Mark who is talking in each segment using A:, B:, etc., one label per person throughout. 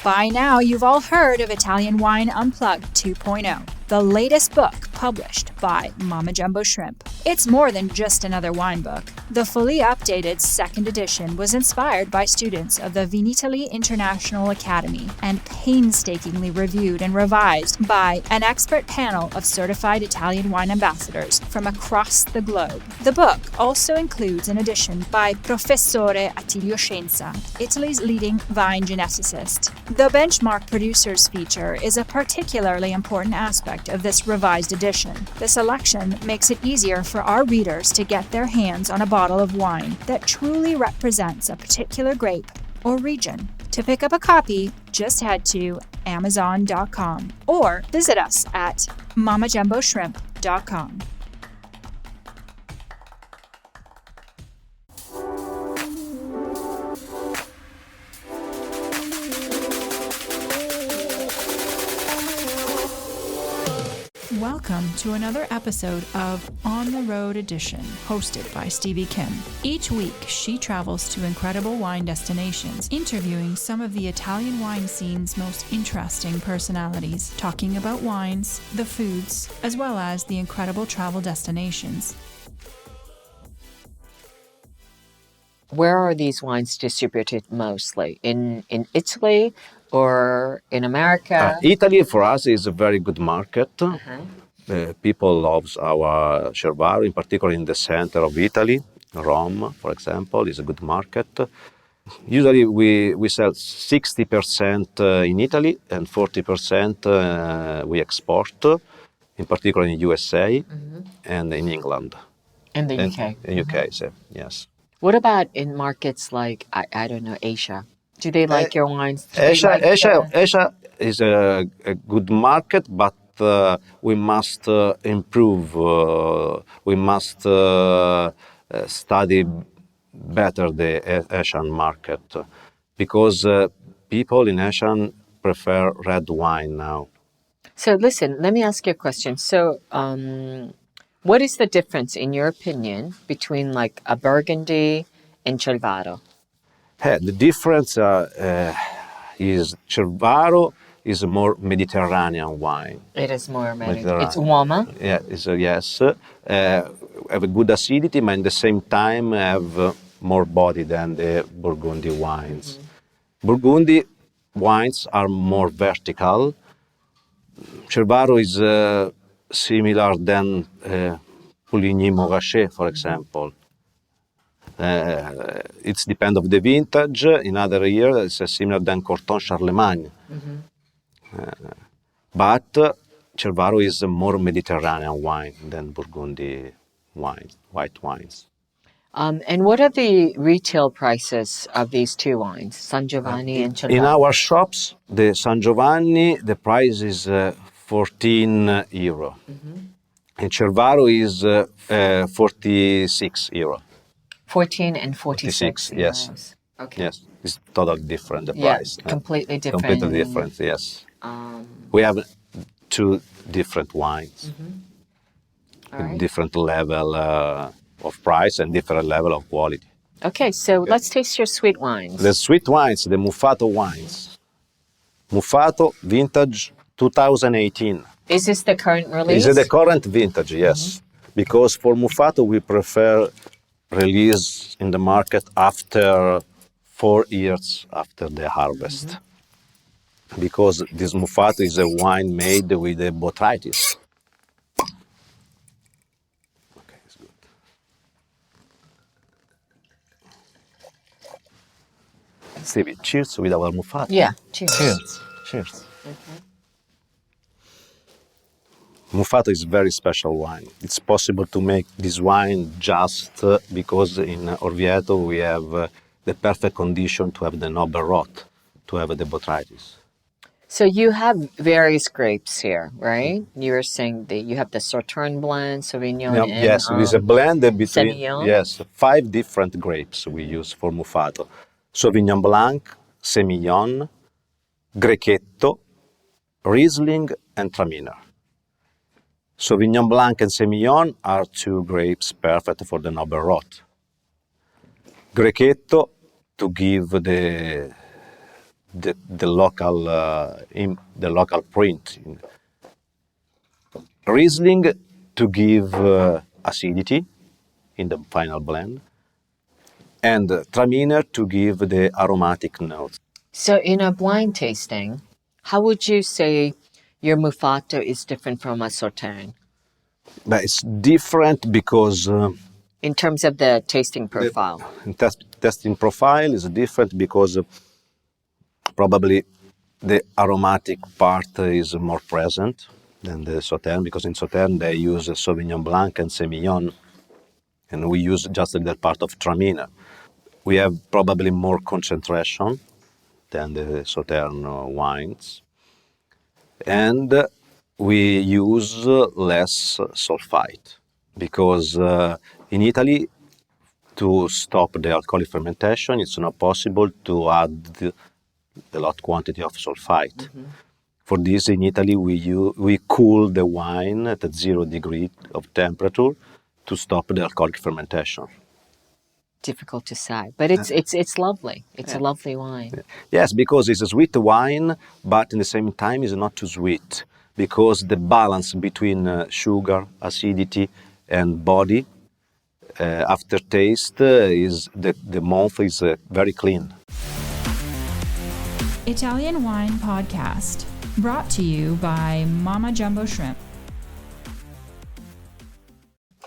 A: By now, you've all heard of Italian Wine Unplugged 2.0, the latest book published by Mama Jumbo Shrimp. It's more than just another wine book. The fully updated second edition was inspired by students of the Vinitaly International Academy and painstakingly reviewed and revised by an expert panel of certified Italian wine ambassadors from across the globe. The book also includes an edition by Professore Attilio Scienza, Italy's leading vine geneticist. The benchmark producers feature is a particularly important aspect of this revised edition. The selection makes it easier for our readers to get their hands on a bottle of wine that truly represents a particular grape or region. To pick up a copy, just head to Amazon.com or visit us at mamajumboshrimp.com. Welcome to another episode of On the Road Edition, hosted by Stevie Kim. Each week, she travels to incredible wine destinations, interviewing some of the Italian wine scene's most interesting personalities, talking about wines, the foods, as well as the incredible travel destinations.
B: Where are these wines distributed mostly? In Italy or in America?
C: Italy for us is a very good market. People love our Cervara, in particular in the center of Italy. Rome, for example, is a good market. Usually we sell 60% in Italy and 40% we export, in particular in USA and in England.
B: In the UK?
C: In UK, so, yes.
B: What about in markets like, I don't know, Asia? Do they like your wines?
C: Asia is a good market, but we must improve. We must study better the Asian market because people in Asia prefer red wine now.
B: So listen, let me ask you a question. So what is the difference, in your opinion, between like a Burgundy and Cervaro?
C: The difference is Cervaro is a more Mediterranean wine.
B: It is more Mediterranean. It's warmer?
C: Yeah, yes. Have a good acidity, but at the same time have more body than the Burgundy wines. Burgundy wines are more vertical. Cervaro is similar than Puligny-Montrachet, for example. It depends on the vintage. In other years, it's similar than Corton Charlemagne. But Cervaro is a more Mediterranean wine than Burgundy wine, white wines.
B: And what are the retail prices of these two wines, San Giovanni and Cervaro?
C: In our shops, the San Giovanni, the price is 14 euro. And Cervaro is 46 euro.
B: 14 and 46.
C: Yes.
B: Okay.
C: Yes, it's totally different, the price.
B: Completely different.
C: Completely different, yes. We have two different wines.
B: Right.
C: Different level of price and different level of quality.
B: Okay, so let's taste your sweet wines.
C: The sweet wines, the Muffato wines. Muffato vintage 2018.
B: Is this the current release?
C: Is it the current vintage? Yes. Because for Muffato we prefer release in the market after 4 years after the harvest. Because this Muffato is a wine made with the botrytis. Okay, it's good. Stevie, cheers with our Muffato.
B: Yeah, cheers.
C: Cheers. Cheers. Muffato is very special wine. It's possible to make this wine just because in Orvieto we have the perfect condition to have the noble rot, to have the botrytis.
B: So you have various grapes here, right? You were saying that you have the Sauterne blend, Sauvignon, and
C: yes, it is a blend between
B: Semillon.
C: Yes, 5 different grapes we use for Muffato: Sauvignon Blanc, Semillon, Grechetto, Riesling, and Traminer. Sauvignon Blanc and Semillon are 2 grapes perfect for the noble rot. Grechetto to give the the local the local print. Riesling to give acidity in the final blend, and Traminer to give the aromatic notes.
B: So in a blind tasting, how would you say your Muffato is different from a Sauterne?
C: But it's different because
B: In terms of the tasting profile.
C: testing profile is different because probably the aromatic part is more present than the Sauterne, because in Sauterne they use Sauvignon Blanc and Semillon, and we use just that part of Traminer. We have probably more concentration than the Sauterne wines, and we use less sulfite, because in Italy, to stop the alcoholic fermentation, it's not possible to add a lot quantity of sulfite. For this, in Italy, we cool the wine at 0 degree of temperature to stop the alcoholic fermentation.
B: Difficult to say, but it's lovely. It's a lovely wine.
C: Yes, because it's a sweet wine, but in the same time it's not too sweet, because the balance between sugar, acidity, and body aftertaste is the mouth is very clean.
A: Italian Wine Podcast, brought to you by Mama Jumbo Shrimp.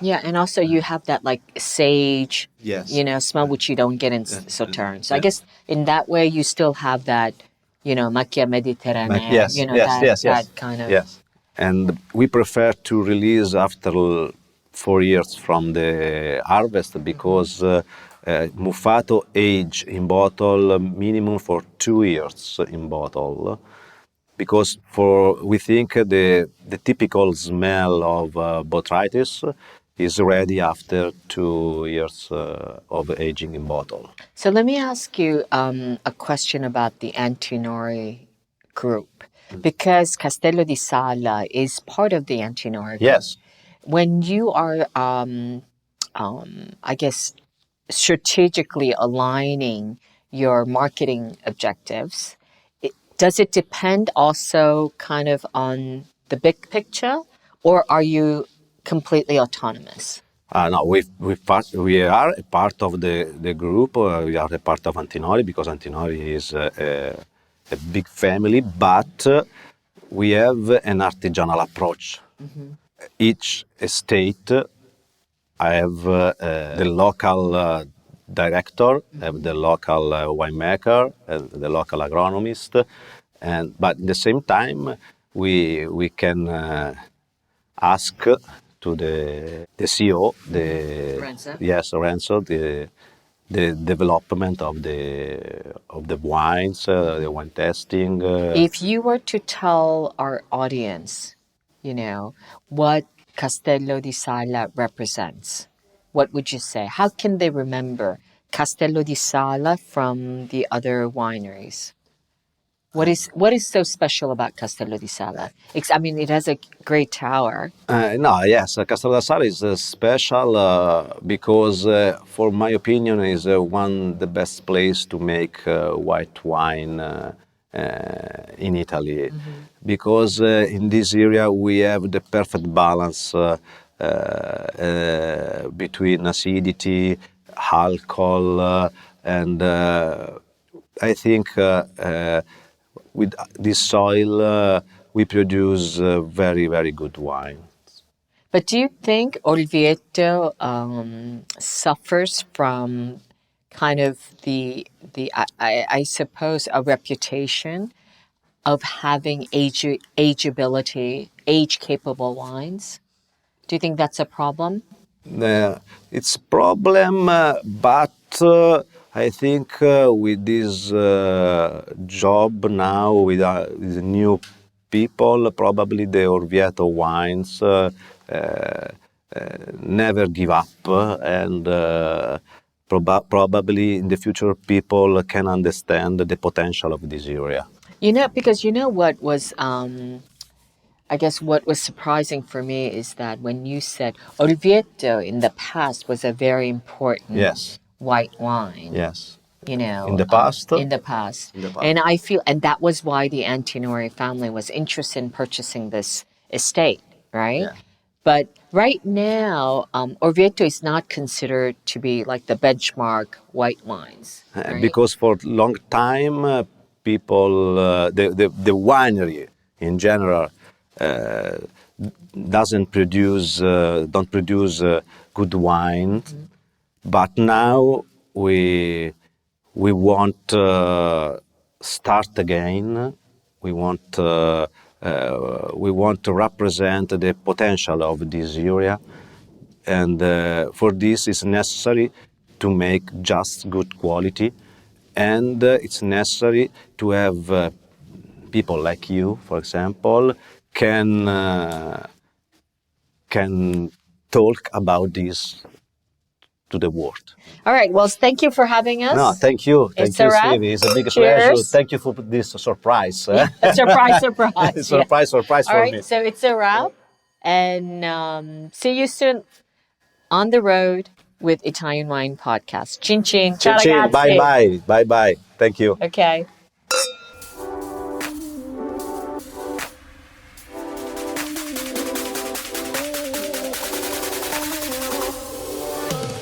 B: Yeah, and also you have that like sage,
C: Yes.
B: Smell which you don't get in Sauterne. So I guess in that way you still have that, macchia mediterranea,
C: Yes, yes.
B: that kind of.
C: Yes, and we prefer to release after 4 years from the harvest, because Muffato age in bottle minimum for 2 years in bottle, because we think the typical smell of botrytis is ready after 2 years of aging in bottle.
B: So let me ask you a question about the Antinori Group, because Castello di Sala is part of the Antinori Group.
C: Yes.
B: When you are, I guess, strategically aligning your marketing objectives, does it depend also kind of on the big picture, or are you completely autonomous?
C: No, we are a part of the group. We are a part of Antinori, because Antinori is a big family, but we have an artisanal approach. Each estate have the local director, have the local winemaker, the local agronomist, but at the same time we can ask to the CEO,
B: Renzo?
C: Yes, Renzo, the development of the wines, the wine testing.
B: If you were to tell our audience, what Castello di Sala represents, what would you say? How can they remember Castello di Sala from the other wineries? What is so special about Castello di Sala? It has a great tower.
C: Yes, Castello della Sala is special because, for my opinion, is the best place to make white wine in Italy, because in this area we have the perfect balance between acidity, alcohol, and I think with this soil we produce very, very good wine.
B: But do you think Orvieto suffers from kind of I suppose a reputation of having age-capable wines? Do you think that's a problem?
C: It's a problem, but I think with this job now, with the new people, probably the Orvieto wines never give up, and probably in the future people can understand the potential of this area.
B: Because what was, I guess what was surprising for me is that when you said Orvieto in the past was a very important
C: Yes.
B: white wine.
C: Yes. In the past?
B: In the past. And I feel, and that was why the Antinori family was interested in purchasing this estate, right?
C: Yeah.
B: But right now, Orvieto is not considered to be like the benchmark white wines. Right?
C: Because for a long time, people, the winery in general, don't produce good wine. Mm-hmm. But now we want start again. We want to represent the potential of this area, and for this it's necessary to make just good quality, and it's necessary to have people like you, for example, can talk about this to the world.
B: All right. Well, thank you for having us.
C: No, thank you. Thank you, Stevie. It's a big pleasure. Thank you for this surprise.
B: Yeah, surprise.
C: Surprise for me.
B: All right. So it's a wrap. And see you soon on the road with Italian Wine Podcast. Chin chin. Ciao,
C: chin.
B: ragazzi.
C: Bye. Thank you.
B: Okay.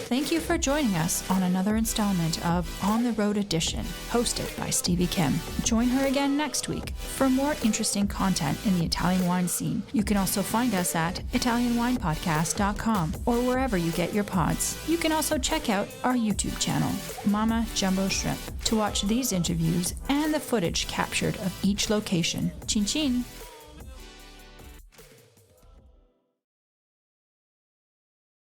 A: Thank you for joining us on another installment of On the Road Edition, hosted by Stevie Kim. Join her again next week for more interesting content in the Italian wine scene. You can also find us at ItalianWinePodcast.com or wherever you get your pods. You can also check out our YouTube channel, Mama Jumbo Shrimp, to watch these interviews and the footage captured of each location. Chin chin!